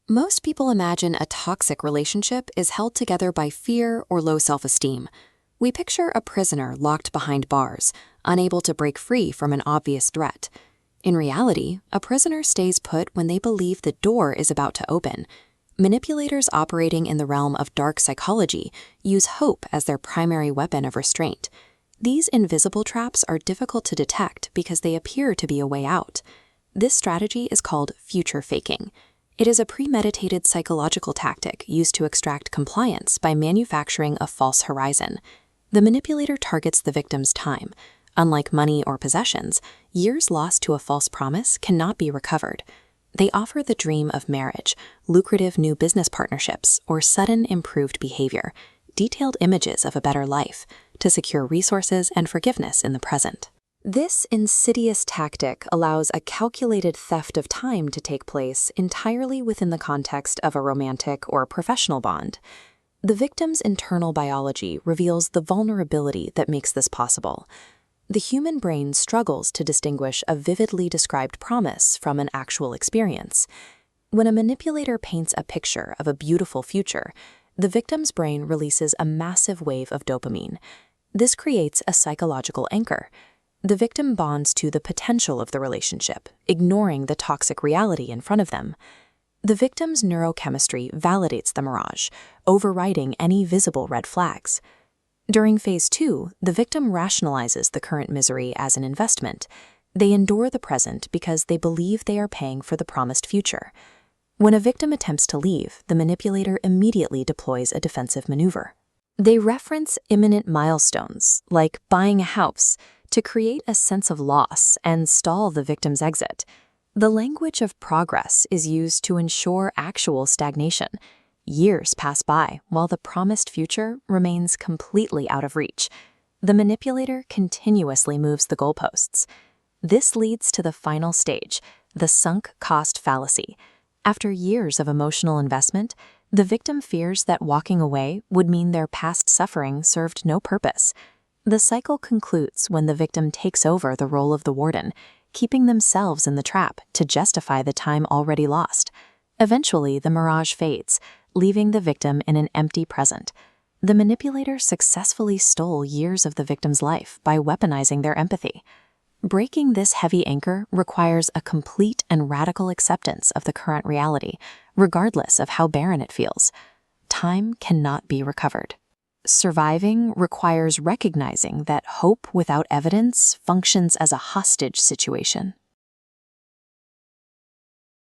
Most people imagine a toxic relationship is held together by fear or low self-esteem. We picture a prisoner locked behind bars, unable to break free from an obvious threat. In reality, a prisoner stays put when they believe the door is about to open. Manipulators operating in the realm of dark psychology use hope as their primary weapon of restraint. These invisible traps are difficult to detect because they appear to be a way out. This strategy is called future faking. It is a premeditated psychological tactic used to extract compliance by manufacturing a false horizon. The manipulator targets the victim's time. Unlike money or possessions, years lost to a false promise cannot be recovered. They offer the dream of marriage, lucrative new business partnerships, or sudden improved behavior, detailed images of a better life, to secure resources and forgiveness in the present. This insidious tactic allows a calculated theft of time to take place entirely within the context of a romantic or professional bond. The victim's internal biology reveals the vulnerability that makes this possible. The human brain struggles to distinguish a vividly described promise from an actual experience. When a manipulator paints a picture of a beautiful future, the victim's brain releases a massive wave of dopamine. This creates a psychological anchor. The victim bonds to the potential of the relationship, ignoring the toxic reality in front of them. The victim's neurochemistry validates the mirage, overriding any visible red flags. During phase 2, the victim rationalizes the current misery as an investment. They endure the present because they believe they are paying for the promised future. When a victim attempts to leave, the manipulator immediately deploys a defensive maneuver. They reference imminent milestones, like buying a house, to create a sense of loss and stall the victim's exit. The language of progress is used to ensure actual stagnation. Years pass by while the promised future remains completely out of reach. The manipulator continuously moves the goalposts. This leads to the final stage, the sunk cost fallacy. After years of emotional investment, the victim fears that walking away would mean their past suffering served no purpose. The cycle concludes when the victim takes over the role of the warden, keeping themselves in the trap to justify the time already lost. Eventually, the mirage fades, leaving the victim in an empty present. The manipulator successfully stole years of the victim's life by weaponizing their empathy. Breaking this heavy anchor requires a complete and radical acceptance of the current reality, regardless of how barren it feels. Time cannot be recovered. Surviving requires recognizing that hope without evidence functions as a hostage situation.